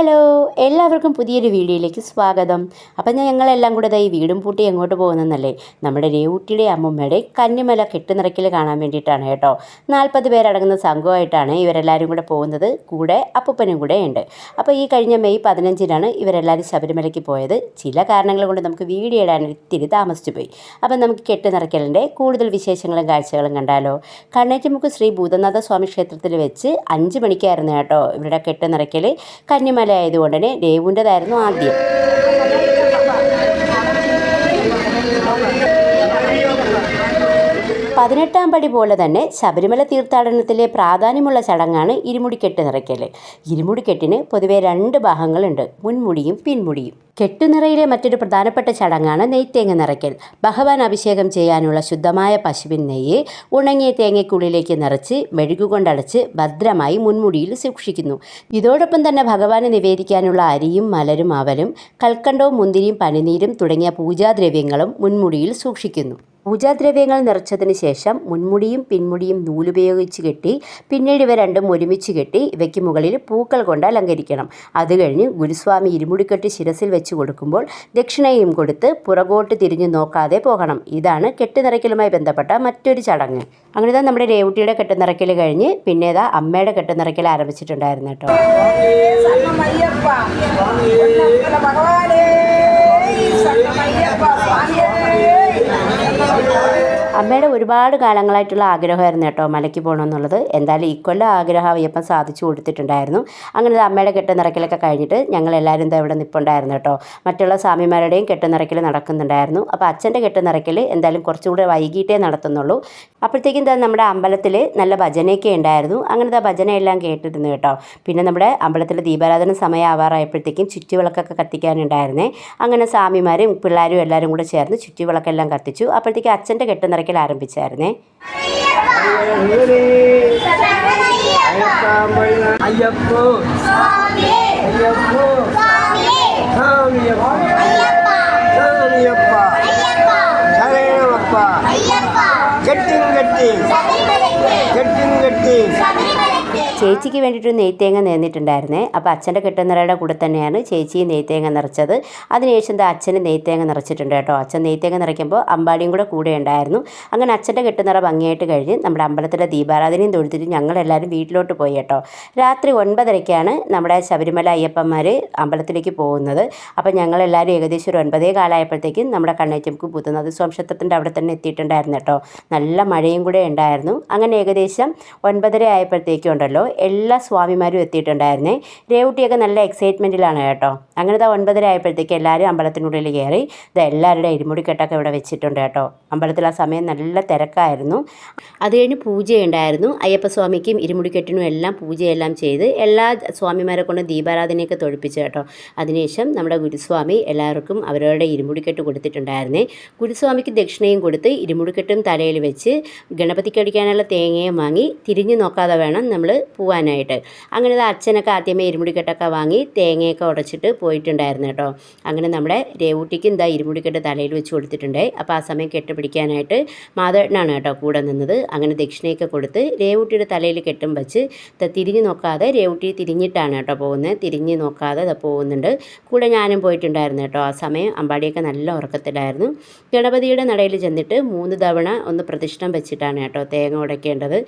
Hello, എല്ലാവർക്കും പുതിയൊരു വീഡിയോയിലേക്ക് സ്വാഗതം. അപ്പം ഞങ്ങളെല്ലാം കൂടെ ഈ വീടും പൂട്ടി എങ്ങോട്ട് പോകുന്നതെന്നല്ലേ, നമ്മുടെ രേവൂട്ടിയുടെ അമ്മൂമ്മയുടെ കന്നിമല കെട്ടുനിറയ്ക്കൽ കാണാൻ വേണ്ടിയിട്ടാണ് കേട്ടോ. 40 പേരടങ്ങുന്ന സംഘമായിട്ടാണ് ഇവരെല്ലാവരും കൂടെ പോകുന്നത്. കൂടെ അപ്പൂപ്പനും കൂടെ ഉണ്ട്. അപ്പോൾ ഈ കഴിഞ്ഞ മെയ് 15-നാണ് ഇവരെല്ലാവരും ശബരിമലയ്ക്ക് പോയത്. ചില കാരണങ്ങൾ കൊണ്ട് നമുക്ക് വീഡിയോ ഇടാൻ ഇത്തിരി താമസിച്ചു പോയി. അപ്പം നമുക്ക് കെട്ടുനിറയ്ക്കലിൻ്റെ കൂടുതൽ വിശേഷങ്ങളും കാഴ്ചകളും കണ്ടാലോ. കണ്ണേറ്റുമുക്ക് ശ്രീ ഭൂതനാഥ സ്വാമി ക്ഷേത്രത്തിൽ വെച്ച് 5 മണിക്കായിരുന്നു കേട്ടോ ഇവരുടെ കെട്ടുനിറയ്ക്കൽ. കന്നിമല ആയതുകൊണ്ട് തന്നെ രേവുൻ്റെതായിരുന്നു ആദ്യം. പതിനെട്ടാം പടി പോലെ തന്നെ ശബരിമല തീർത്ഥാടനത്തിലെ പ്രാധാന്യമുള്ള ചടങ്ങാണ് ഇരുമുടിക്കെട്ട് നിറയ്ക്കൽ. ഇരുമുടിക്കെട്ടിന് പൊതുവെ 2 ഭാഗങ്ങളുണ്ട്, മുൻമുടിയും പിൻമുടിയും. കെട്ടുനിറയിലെ മറ്റൊരു പ്രധാനപ്പെട്ട ചടങ്ങാണ് നെയ്ത്തേങ്ങ നിറയ്ക്കൽ. ഭഗവാൻ അഭിഷേകം ചെയ്യാനുള്ള ശുദ്ധമായ പശുവിൻ നെയ്യ് ഉണങ്ങിയ തേങ്ങയ്ക്കുള്ളിലേക്ക് നിറച്ച് മെഴുകുകൊണ്ടടച്ച് ഭദ്രമായി മുൻമുടിയിൽ സൂക്ഷിക്കുന്നു. ഇതോടൊപ്പം തന്നെ ഭഗവാന് നിവേദിക്കാനുള്ള അരിയും മലരും അവലും കൽക്കണ്ടവും മുന്തിരിയും പനിനീരും തുടങ്ങിയ പൂജാദ്രവ്യങ്ങളും മുൻമുടിയിൽ സൂക്ഷിക്കുന്നു. പൂജാദ്രവ്യങ്ങൾ നിറച്ചതിന് ശേഷം മുൻമുടിയും പിൻമുടിയും നൂലുപയോഗിച്ച് കെട്ടി പിന്നീട് ഇവ രണ്ടും ഒരുമിച്ച് കെട്ടി ഇവയ്ക്ക് മുകളിൽ പൂക്കൾ കൊണ്ട് അലങ്കരിക്കണം. അത് കഴിഞ്ഞ് ഗുരുസ്വാമി ഇരുമുടിക്കെട്ട് ശിരസിൽ വെച്ച് കൊടുക്കുമ്പോൾ ദക്ഷിണയും കൊടുത്ത് പുറകോട്ട് തിരിഞ്ഞു നോക്കാതെ പോകണം. ഇതാണ് കെട്ടുനിറയ്ക്കലുമായി ബന്ധപ്പെട്ട മറ്റൊരു ചടങ്ങ്. അങ്ങനെ നമ്മുടെ രേവൂട്ടിയുടെ കെട്ടുനിറയ്ക്കൽ കഴിഞ്ഞ് പിന്നേതാ അമ്മയുടെ കെട്ടുനിറയ്ക്കൽ ആരംഭിച്ചിട്ടുണ്ടായിരുന്നു കേട്ടോ. അമ്മയുടെ ഒരുപാട് കാലങ്ങളായിട്ടുള്ള ആഗ്രഹമായിരുന്നു കേട്ടോ മലയ്ക്ക് പോകണമെന്നുള്ളത്. എന്തായാലും ഇക്കൊല്ലം ആഗ്രഹം അയ്യപ്പൻ സാധിച്ചു കൊടുത്തിട്ടുണ്ടായിരുന്നു. അങ്ങനെ അമ്മയുടെ കെട്ടുനിറയ്ക്കലൊക്കെ കഴിഞ്ഞിട്ട് ഞങ്ങളെല്ലാവരും ഇവിടെ നിൽപ്പുണ്ടായിരുന്നു കേട്ടോ. മറ്റുള്ള സ്വാമിമാരുടെയും കെട്ടുനിറയ്ക്കൽ നടക്കുന്നുണ്ടായിരുന്നു. അപ്പോൾ അച്ഛൻ്റെ കെട്ടുനിറയ്ക്കൽ എന്തായാലും കുറച്ചുകൂടെ വൈകിട്ടേ നടത്തുന്നുള്ളൂ. അപ്പോഴത്തേക്കും നമ്മുടെ അമ്പലത്തിൽ നല്ല ഭജനയൊക്കെ ഉണ്ടായിരുന്നു. അങ്ങനത്തെ ഭജനയെല്ലാം കേട്ടിരുന്നു കേട്ടോ. പിന്നെ നമ്മുടെ അമ്പലത്തിൽ ദീപാരാധന സമയം ആവാറായപ്പോഴത്തേക്കും ചുറ്റുവിളക്കൊക്കെ കത്തിക്കാനുണ്ടായിരുന്നേ. അങ്ങനെ സ്വാമിമാരും പിള്ളേരും എല്ലാവരും കൂടെ ചേർന്ന് ചുറ്റുവിളക്കെല്ലാം കത്തിച്ചു. അപ്പോഴത്തേക്കും അച്ഛൻ്റെ കെട്ടുനിറയ്ക്കൽ ആരംഭിച്ചായിരുന്നേ. ചേച്ചിക്ക് വേണ്ടിയിട്ട് നെയ്ത്തേങ്ങ നേർന്നിട്ടുണ്ടായിരുന്നേ. അപ്പോൾ അച്ഛൻ്റെ കെട്ടുനിറയുടെ കൂടെ തന്നെയാണ് ചേച്ചിയും നെയ്ത്തേങ്ങ നിറച്ചത്. അതിനുശേഷം അച്ഛന് നെയ്ത്തേങ്ങ നിറച്ചിട്ടുണ്ട് കേട്ടോ. അച്ഛൻ നെയ്ത്തേങ്ങ നിറയ്ക്കുമ്പോൾ അമ്പാടിയും കൂടെ ഉണ്ടായിരുന്നു. അങ്ങനെ അച്ഛൻ്റെ കെട്ടുനിറ ഭംഗിയായിട്ട് കഴിഞ്ഞ് നമ്മുടെ അമ്പലത്തിലെ ദീപാരാധനയും തൊഴുത്തിട്ട് ഞങ്ങളെല്ലാവരും വീട്ടിലോട്ട് പോയി കേട്ടോ. രാത്രി 9:30-ക്കാണ് നമ്മുടെ ശബരിമല അയ്യപ്പന്മാർ അമ്പലത്തിലേക്ക് പോകുന്നത്. അപ്പോൾ ഞങ്ങളെല്ലാവരും ഏകദേശം ഒരു 9:15 നമ്മുടെ കണ്ണേറ്റുമുക്ക് ഭൂതനാഥ സ്വാമി ക്ഷേത്രത്തിൻ്റെ അവിടെ തന്നെ എത്തിയിട്ടുണ്ടായിരുന്നു കേട്ടോ. നല്ല മഴയും കൂടെ ഉണ്ടായിരുന്നു. അങ്ങനെ ഏകദേശം 9:30 ആയപ്പോഴത്തേക്കും ഉണ്ടല്ലോ എല്ലാ സ്വാമിമാരും എത്തിയിട്ടുണ്ടായിരുന്നേ. രേവൂട്ടിയൊക്കെ നല്ല എക്സൈറ്റ്മെൻറ്റിലാണ് കേട്ടോ. അങ്ങനെ 9:30 ആയപ്പോഴത്തേക്ക് എല്ലാവരും അമ്പലത്തിനുള്ളിൽ കയറി. എല്ലാവരുടെ ഇരുമുടിക്കെട്ടൊക്കെ ഇവിടെ വെച്ചിട്ടുണ്ട് കേട്ടോ. അമ്പലത്തിൽ ആ സമയം നല്ല തിരക്കായിരുന്നു. അത് കഴിഞ്ഞ് പൂജയുണ്ടായിരുന്നു. അയ്യപ്പസ്വാമിക്കും ഇരുമുടിക്കെട്ടിനും എല്ലാം പൂജയെല്ലാം ചെയ്ത് എല്ലാ സ്വാമിമാരെ കൊണ്ട് ദീപാരാധനയൊക്കെ തൊഴിപ്പിച്ചു കേട്ടോ. അതിനുശേഷം നമ്മുടെ ഗുരുസ്വാമി എല്ലാവർക്കും അവരവരുടെ ഇരുമുടിക്കെട്ട് കൊടുത്തിട്ടുണ്ടായിരുന്നേ. ഗുരുസ്വാമിക്ക് ദക്ഷിണയും കൊടുത്ത് ഇരുമുടിക്കെട്ടും തലയിൽ വെച്ച് ഗണപതിക്ക് അടിക്കാനുള്ള തേങ്ങയും വാങ്ങി തിരിഞ്ഞു നോക്കാതെ വേണം നമ്മൾ പോവാനായിട്ട്. അങ്ങനെ അച്ഛനൊക്കെ ആദ്യമേ ഇരുമുടിക്കെട്ടൊക്കെ വാങ്ങി തേങ്ങയൊക്കെ ഉടച്ചിട്ട് പോയിട്ടുണ്ടായിരുന്നു കേട്ടോ. അങ്ങനെ നമ്മുടെ രേവൂട്ടിക്ക് ഇരുമുടിക്കെട്ട് തലയിൽ വെച്ച് കൊടുത്തിട്ടുണ്ട്. അപ്പോൾ ആ സമയം കെട്ട് പിടിക്കാനായിട്ട് മാധവേട്ടനാണ് കേട്ടോ കൂടെ നിന്നത്. അങ്ങനെ ദക്ഷിണയൊക്കെ കൊടുത്ത് രേവൂട്ടിയുടെ തലയിൽ കെട്ടും വെച്ച് തിരിഞ്ഞു നോക്കാതെ രേവൂട്ടി തിരിഞ്ഞിട്ടാണ് കേട്ടോ പോകുന്നത്. തിരിഞ്ഞ് നോക്കാതെ പോകുന്നുണ്ട്. കൂടെ ഞാനും പോയിട്ടുണ്ടായിരുന്നു കേട്ടോ. ആ സമയം അമ്പാടിയൊക്കെ നല്ല ഉറക്കത്തിലായിരുന്നു. ഗണപതിയുടെ നടയിൽ ചെന്നിട്ട് 3 തവണ ഒന്ന് പ്രദക്ഷിണം വെച്ചിട്ടാണ് കേട്ടോ തേങ്ങ ഉടയ്ക്കേണ്ടത്.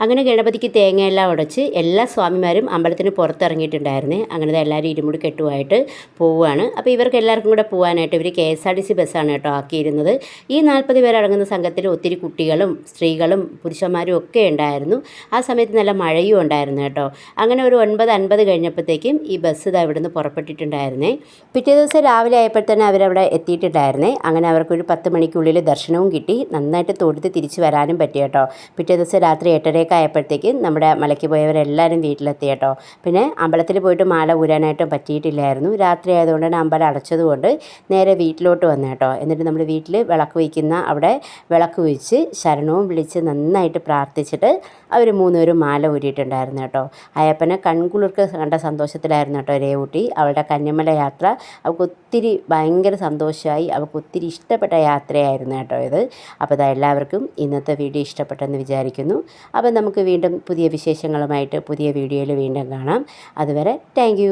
അങ്ങനെ ഗണപതിക്ക് തേങ്ങയെല്ലാം ഉടച്ച് എല്ലാ സ്വാമിമാരും അമ്പലത്തിന് പുറത്തിറങ്ങിയിട്ടുണ്ടായിരുന്നേ. അങ്ങനെ എല്ലാവരും ഇരുമുടി കെട്ടുമായിട്ട് പോവുകയാണ്. അപ്പോൾ ഇവർക്ക് എല്ലാവർക്കും കൂടെ പോകാനായിട്ട് ഇവർ KSRTC ബസ്സാണ് കേട്ടോ ആക്കിയിരുന്നത്. ഈ 40 പേരടങ്ങുന്ന സംഘത്തിൽ ഒത്തിരി കുട്ടികളും സ്ത്രീകളും പുരുഷന്മാരും ഒക്കെ ഉണ്ടായിരുന്നു. ആ സമയത്ത് നല്ല മഴയും ഉണ്ടായിരുന്നു കേട്ടോ. അങ്ങനെ ഒരു 9:50 കഴിഞ്ഞപ്പോഴത്തേക്കും ഈ ബസ് ഇവിടുന്ന് പുറപ്പെട്ടിട്ടുണ്ടായിരുന്നേ. പിറ്റേ ദിവസം രാവിലെ ആയപ്പോൾ തന്നെ അവരവിടെ എത്തിയിട്ടുണ്ടായിരുന്നേ. അങ്ങനെ അവർക്കൊരു 10 മണിക്കുള്ളിൽ ദർശനവും കിട്ടി. നന്നായിട്ട് തൊഴുത്ത് തിരിച്ച് വരാനും പറ്റി കേട്ടോ. പിറ്റേ ദിവസം രാത്രി 8:30 ആയപ്പോഴത്തേക്കും നമ്മുടെ മലയ്ക്ക് പോയവരെല്ലാവരും വീട്ടിലെത്തി കേട്ടോ. പിന്നെ അമ്പലത്തിൽ പോയിട്ട് മാല ഊരാനായിട്ട് പറ്റിയിട്ടില്ലായിരുന്നു. രാത്രി ആയതുകൊണ്ട് തന്നെ അമ്പലം അടച്ചതുകൊണ്ട് നേരെ വീട്ടിലോട്ട് വന്നു കേട്ടോ. എന്നിട്ട് നമ്മൾ വീട്ടിൽ വിളക്ക് വയ്ക്കുന്ന അവിടെ വിളക്ക് വെച്ച് ശരണവും വിളിച്ച് നന്നായിട്ട് പ്രാർത്ഥിച്ചിട്ട് അവർ 3 പേരും മാല ഊരിയിട്ടുണ്ടായിരുന്നു കേട്ടോ. അയ്യപ്പനെ കൺകുളിർക്ക് കണ്ട സന്തോഷത്തിലായിരുന്നു കേട്ടോ രേവൂട്ടി. അവളുടെ കന്യമല യാത്ര അവൾക്ക് ഒത്തിരി ഭയങ്കര സന്തോഷമായി. അവൾക്ക് ഒത്തിരി ഇഷ്ടപ്പെട്ട യാത്രയായിരുന്നു കേട്ടോ ഇത്. അപ്പോൾ ഇതാ എല്ലാവർക്കും ഇന്നത്തെ വീഡിയോ ഇഷ്ടപ്പെട്ടെന്ന് വിചാരിക്കുന്നു. അപ്പോൾ നമുക്ക് വീണ്ടും പുതിയ വിശേഷങ്ങളുമായിട്ട് പുതിയ വീഡിയോയിൽ വീണ്ടും കാണാം. അതുവരെ താങ്ക്